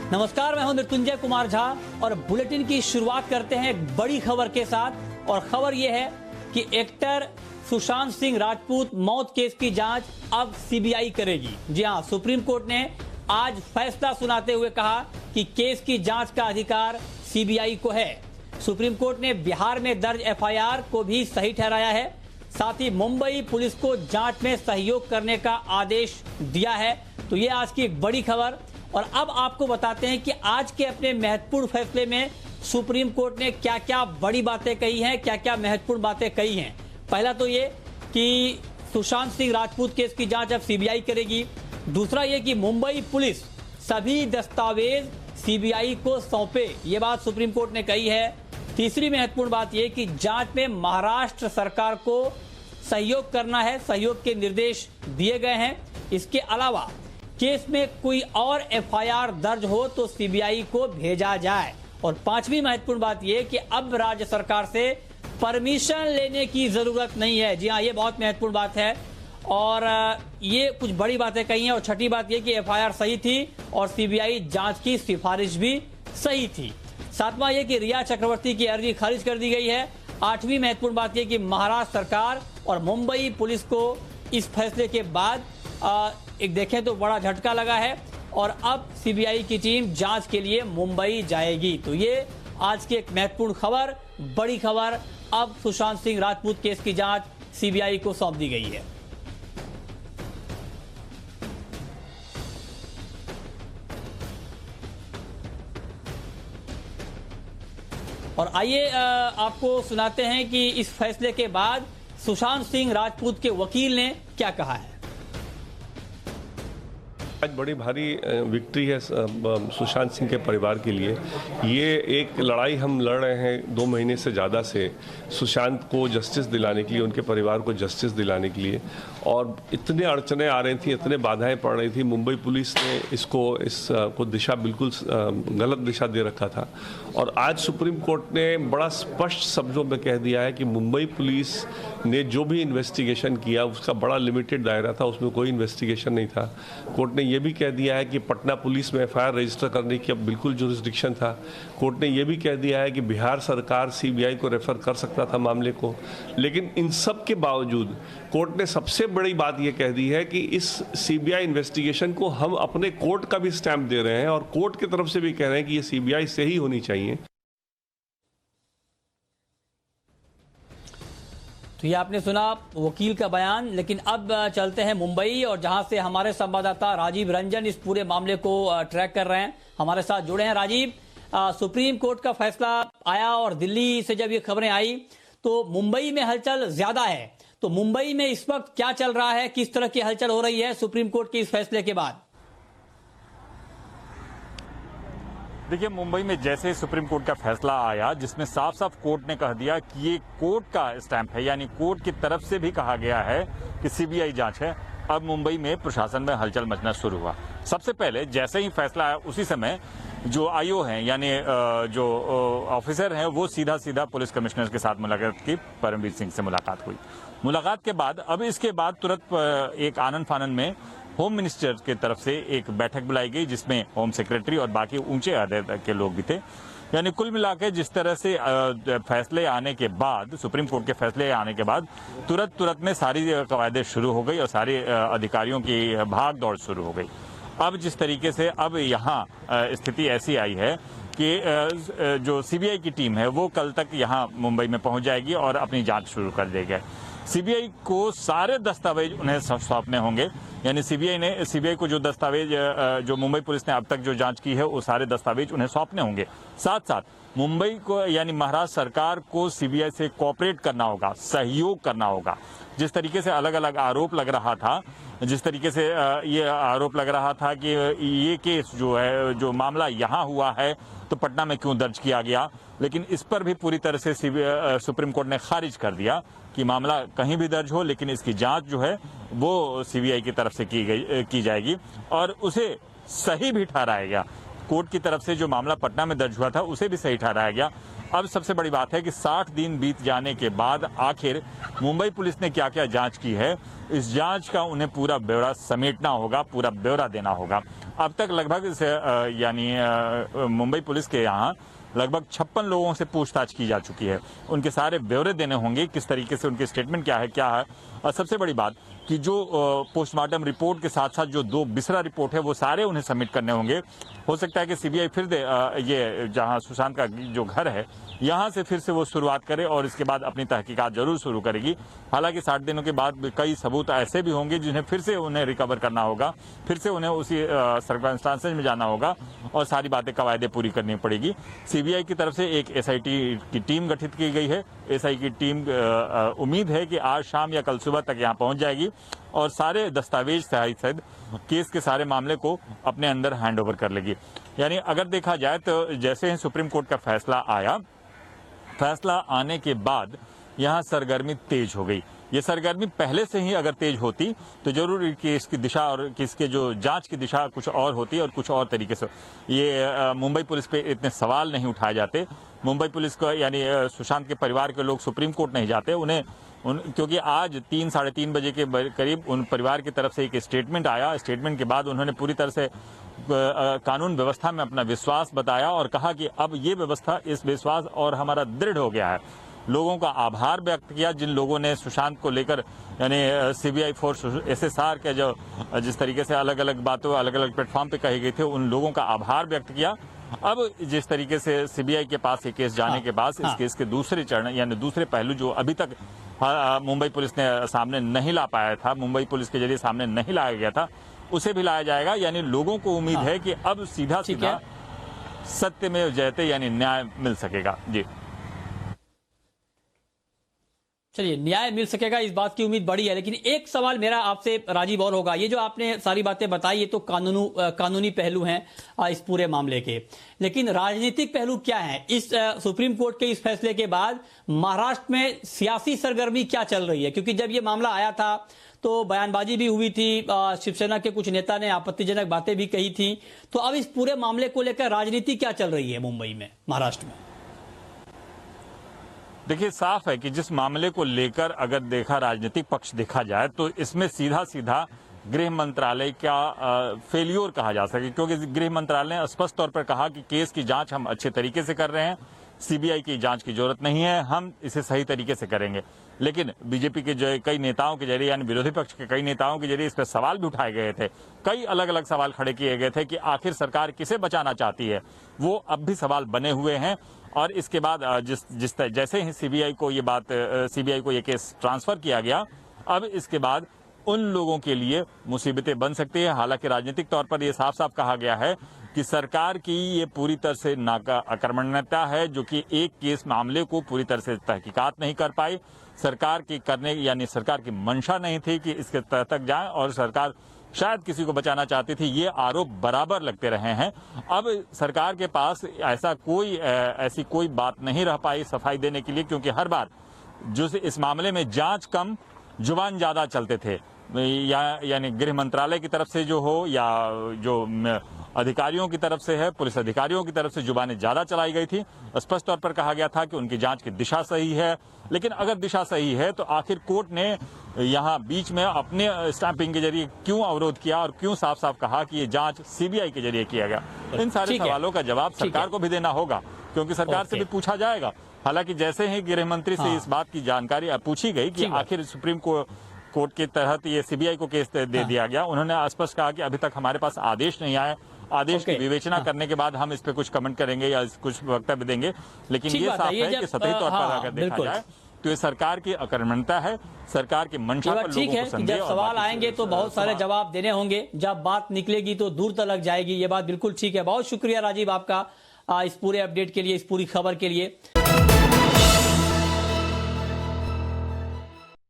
नमस्कार, मैं हूं मृत्युंजय कुमार झा और बुलेटिन की शुरुआत करते हैं एक बड़ी खबर के साथ। और खबर यह है कि एक्टर सुशांत सिंह राजपूत मौत केस की जांच अब सीबीआई करेगी। जी हां, सुप्रीम कोर्ट ने आज फैसला सुनाते हुए कहा कि केस की जांच का अधिकार सीबीआई को है। सुप्रीम कोर्ट ने बिहार में दर्ज एफआईआर को भी सही ठहराया है। साथ ही मुंबई पुलिस को जांच में सहयोग करने का आदेश दिया है। तो ये आज की एक बड़ी खबर। और अब आपको बताते हैं कि आज के अपने महत्वपूर्ण फैसले में सुप्रीम कोर्ट ने क्या क्या बड़ी बातें कही हैं, क्या क्या महत्वपूर्ण बातें कही हैं। पहला तो ये कि सुशांत सिंह राजपूत केस की जांच अब सीबीआई करेगी। दूसरा ये कि मुंबई पुलिस सभी दस्तावेज सीबीआई को सौंपे, ये बात सुप्रीम कोर्ट ने कही है। तीसरी महत्वपूर्ण बात यह कि जांच में महाराष्ट्र सरकार को सहयोग करना है, सहयोग के निर्देश दिए गए हैं। इसके अलावा केस में कोई और एफआईआर दर्ज हो तो सीबीआई को भेजा जाए। और पांचवी महत्वपूर्ण बात यह कि अब राज्य सरकार से परमिशन लेने की जरूरत नहीं है। जी हां, ये बहुत महत्वपूर्ण बात है और ये कुछ बड़ी बातें कही हैं। और छठी बात यह कि एफआईआर सही थी और सीबीआई जांच की सिफारिश भी सही थी। सातवां यह कि रिया चक्रवर्ती की अर्जी खारिज कर दी गई है। आठवीं महत्वपूर्ण बात यह कि महाराष्ट्र सरकार और मुंबई पुलिस को इस फैसले के बाद एक देखें तो बड़ा झटका लगा है और अब सीबीआई की टीम जांच के लिए मुंबई जाएगी। तो ये आज की एक महत्वपूर्ण खबर, बड़ी खबर। अब सुशांत सिंह राजपूत केस की जांच सीबीआई को सौंप दी गई है। और आइए आपको सुनाते हैं कि इस फैसले के बाद सुशांत सिंह राजपूत के वकील ने क्या कहा है। आज बड़ी भारी विक्ट्री है सुशांत सिंह के परिवार के लिए। ये एक लड़ाई हम लड़ रहे हैं 2 महीने से ज़्यादा से, सुशांत को जस्टिस दिलाने के लिए, उनके परिवार को जस्टिस दिलाने के लिए। और इतने अड़चने आ रही थी, इतने बाधाएं पड़ रही थी। मुंबई पुलिस ने इसको दिशा बिल्कुल गलत दिशा दे रखा था। और आज सुप्रीम कोर्ट ने बड़ा स्पष्ट शब्दों में कह दिया है कि मुंबई पुलिस ने जो भी इन्वेस्टिगेशन किया उसका बड़ा लिमिटेड दायरा था, उसमें कोई इन्वेस्टिगेशन नहीं था। कोर्ट ने यह भी कह दिया है कि पटना पुलिस में एफआईआर रजिस्टर करने की अब बिल्कुल जुरिस्डिक्शन था। कोर्ट ने यह भी कह दिया है कि बिहार सरकार सीबीआई को रेफर कर सकता था मामले को। लेकिन इन सब के बावजूद कोर्ट ने सबसे बड़ी बात यह कह दी है कि इस सीबीआई इन्वेस्टिगेशन को हम अपने कोर्ट का भी स्टैंप दे रहे हैं और कोर्ट की तरफ से भी कह रहे हैं कि ये सीबीआई से ही होनी चाहिए। तो ये आपने सुना वकील का बयान। लेकिन अब चलते हैं मुंबई और जहां से हमारे संवाददाता राजीव रंजन इस पूरे मामले को ट्रैक कर रहे हैं, हमारे साथ जुड़े हैं। राजीव, सुप्रीम कोर्ट का फैसला आया और दिल्ली से जब ये खबरें आई तो मुंबई में हलचल ज्यादा है। तो मुंबई में इस वक्त क्या चल रहा है, किस तरह की हलचल हो रही है सुप्रीम कोर्ट के इस फैसले के बाद? देखिए, मुंबई में जैसे सुप्रीम कोर्ट का फैसला आया जिसमें साफ साफ कोर्ट ने कह दिया कि ये कोर्ट का स्टैंप है, यानी कोर्ट की तरफ से भी कहा गया है कि सीबीआई जांच है। अब मुंबई में प्रशासन में हलचल मचना शुरू हुआ। सबसे पहले जैसे ही फैसला आया उसी समय जो आईओ हैं, यानी जो ऑफिसर हैं, वो सीधा पुलिस कमिश्नर के साथ मुलाकात की। परमवीर सिंह से मुलाकात हुई। मुलाकात के बाद अब इसके बाद तुरंत एक आनन फानन में होम मिनिस्टर की तरफ से एक बैठक बुलाई गई जिसमें होम सेक्रेटरी और बाकी ऊंचे अहदे के लोग भी थे। यानी कुल मिलाकर जिस तरह से फैसले आने के बाद, सुप्रीम कोर्ट के फैसले आने के बाद तुरंत में सारी कवायदें शुरू हो गई और सारे अधिकारियों की भाग दौड़ शुरू हो गई। अब जिस तरीके से अब यहाँ स्थिति ऐसी आई है कि जो सीबीआई की टीम है वो कल तक यहाँ मुंबई में पहुंच जाएगी और अपनी जांच शुरू कर देगी। सीबीआई को सारे दस्तावेज उन्हें सौंपने होंगे। यानी सीबीआई को जो दस्तावेज जो मुंबई पुलिस ने अब तक जो जांच की है वो सारे दस्तावेज उन्हें सौंपने होंगे। साथ साथ मुंबई को यानी महाराष्ट्र सरकार को सीबीआई से कोऑपरेट करना होगा, सहयोग करना होगा। जिस तरीके से अलग अलग आरोप लग रहा था, जिस तरीके से ये आरोप लग रहा था कि ये केस जो है, जो मामला यहाँ हुआ है तो पटना में क्यों दर्ज किया गया, लेकिन इस पर भी पूरी तरह से सुप्रीम कोर्ट ने खारिज कर दिया कि मामला कहीं भी दर्ज हो, लेकिन इसकी जांच जो है वो सीबीआई की तरफ से की जाएगी और उसे सही भी ठहराया गया। कोर्ट की तरफ से जो मामला पटना में दर्ज हुआ था उसे भी सही ठहराया गया। अब सबसे बड़ी बात है कि 60 दिन बीत जाने के बाद आखिर मुंबई पुलिस ने क्या क्या जांच की है इस जांच का उन्हें पूरा ब्यौरा समेटना होगा, पूरा ब्यौरा देना होगा। अब तक लगभग मुंबई पुलिस के यहाँ लगभग 56 लोगों से पूछताछ की जा चुकी है। उनके सारे ब्यौरे देने होंगे, किस तरीके से उनके स्टेटमेंट क्या है। और सबसे बड़ी बात कि जो पोस्टमार्टम रिपोर्ट के साथ साथ जो 2 बिसरा रिपोर्ट है वो सारे उन्हें सबमिट करने होंगे। हो सकता है कि सीबीआई फिर ये जहां सुशांत का जो घर है यहां से फिर से वो शुरुआत करे और इसके बाद अपनी तहकीकात जरूर शुरू करेगी। हालांकि 60 दिनों के बाद कई सबूत ऐसे भी होंगे जिन्हें फिर से उन्हें रिकवर करना होगा, फिर से उन्हें उसी सर्कमस्टांसेस में जाना होगा और सारी बातें कवायदे पूरी करनी पड़ेगी। सीबीआई की तरफ से एक एसआईटी की टीम गठित की गई है। एसआई की टीम उम्मीद है कि आज शाम या कल सुबह तक यहाँ पहुंच जाएगी और सारे दस्तावेज सहित केस के सारे मामले को अपने अंदर हैंड ओवर कर लेगी। यानी अगर देखा जाए तो जैसे ही सुप्रीम कोर्ट का फैसला आया, फैसला आने के बाद यहाँ सरगर्मी तेज हो गई। ये सरगर्मी पहले से ही अगर तेज होती तो जरूर केस की दिशा और केस के जो जांच की दिशा कुछ और होती और कुछ और तरीके से ये मुंबई पुलिस पे इतने सवाल नहीं उठाए जाते। मुंबई पुलिस को यानी सुशांत के परिवार के लोग सुप्रीम कोर्ट नहीं जाते क्योंकि आज 3 साढ़े 3 बजे के करीब उन परिवार की तरफ से एक स्टेटमेंट आया। स्टेटमेंट के बाद उन्होंने पूरी तरह से कानून व्यवस्था में अपना विश्वास बताया और कहा कि अब ये व्यवस्था, इस विश्वास और हमारा दृढ़ हो गया है। लोगों का आभार व्यक्त किया जिन लोगों ने सुशांत को लेकर यानी सीबीआई फोर्स एसएसआर के जो जिस तरीके से अलग अलग बातों अलग अलग प्लेटफॉर्म पे कही गई थी, उन लोगों का आभार व्यक्त किया। अब जिस तरीके से सीबीआई के पास ये केस जाने के बाद इस केस के दूसरे चरण यानी दूसरे पहलू जो अभी तक मुंबई पुलिस ने सामने नहीं ला पाया था, मुंबई पुलिस के जरिए सामने नहीं लाया गया था, उसे भी लाया जाएगा। यानी लोगों को उम्मीद है कि अब सीधा सीधा सत्य में जयते यानी न्याय मिल सकेगा। जी चलिए, न्याय मिल सकेगा इस बात की उम्मीद बड़ी है। लेकिन एक सवाल मेरा आपसे राजीव और होगा, ये जो आपने सारी बातें बताई ये तो कानूनी पहलू हैं इस पूरे मामले के, लेकिन राजनीतिक पहलू क्या है इस सुप्रीम कोर्ट के इस फैसले के बाद? महाराष्ट्र में सियासी सरगर्मी क्या चल रही है? क्योंकि जब ये मामला आया था तो बयानबाजी भी हुई थी, शिवसेना के कुछ नेता ने आपत्तिजनक बातें भी कही थी। तो अब इस पूरे मामले को लेकर राजनीति क्या चल रही है मुंबई में, महाराष्ट्र में? देखिए, साफ है कि जिस मामले को लेकर अगर देखा राजनीतिक पक्ष देखा जाए तो इसमें सीधा सीधा गृह मंत्रालय का फेल्योर कहा जा सके, क्योंकि गृह मंत्रालय ने स्पष्ट तौर पर कहा कि केस की जांच हम अच्छे तरीके से कर रहे हैं, सीबीआई की जांच की जरूरत नहीं है, हम इसे सही तरीके से करेंगे। लेकिन बीजेपी के जो कई नेताओं के जरिए यानी विरोधी पक्ष के कई नेताओं के जरिए इस पर सवाल भी उठाए गए थे, कई अलग अलग सवाल खड़े किए गए थे कि आखिर सरकार किसे बचाना चाहती है। वो अब भी सवाल बने हुए हैं और इसके बाद जैसे ही सीबीआई को ये केस ट्रांसफर किया गया, अब इसके बाद उन लोगों के लिए मुसीबतें बन सकती है। हालांकि राजनीतिक तौर पर यह साफ साफ कहा गया है कि सरकार की ये पूरी तरह से आक्रमणीयता है जो कि एक केस मामले को पूरी तरह से तहकीकात नहीं कर पाई। सरकार की सरकार की मंशा नहीं थी कि इसके तह तक जाए और सरकार शायद किसी को बचाना चाहती थी। ये आरोप बराबर लगते रहे हैं। अब सरकार के पास ऐसी कोई बात नहीं रह पाई सफाई देने के लिए, क्योंकि हर बार जो इस मामले में जांच कम जुबान ज्यादा चलते थे, यानी गृह मंत्रालय की तरफ से जो हो या जो अधिकारियों की तरफ से है, पुलिस अधिकारियों की तरफ से जुबानें ज्यादा चलाई गई थी। स्पष्ट तौर पर कहा गया था कि उनकी जांच की दिशा सही है, लेकिन अगर दिशा सही है तो आखिर कोर्ट ने यहाँ बीच में अपने स्टैंपिंग के जरिए क्यों अवरोध किया और क्यों साफ साफ कहा कि ये जांच सीबीआई के जरिए किया गया? इन सारे सवालों का जवाब सरकार को भी देना होगा, क्योंकि सरकार से भी पूछा जाएगा। हालांकि जैसे ही गृह मंत्री से इस बात की जानकारी पूछी गई कि आखिर सुप्रीम कोर्ट के तहत ये सीबीआई को केस दे दिया गया, उन्होंने स्पष्ट कहा कि अभी तक हमारे पास आदेश नहीं आया, आदेश की विवेचना करने के बाद हम इस पे कुछ कमेंट करेंगे या कुछ वक्तव्य देंगे। लेकिन ये साफ है कि सतही तौर पर अगर देखा जाए तो ये सरकार की आक्रमणता है, सरकार की मंशा पर लोगों को संदेह। जब सवाल आएंगे तो बहुत सारे जवाब देने होंगे, जब बात निकलेगी तो दूर तक जाएगी, ये बात बिल्कुल ठीक है। बहुत शुक्रिया राजीव आपका इस पूरे अपडेट के लिए, इस पूरी खबर के लिए।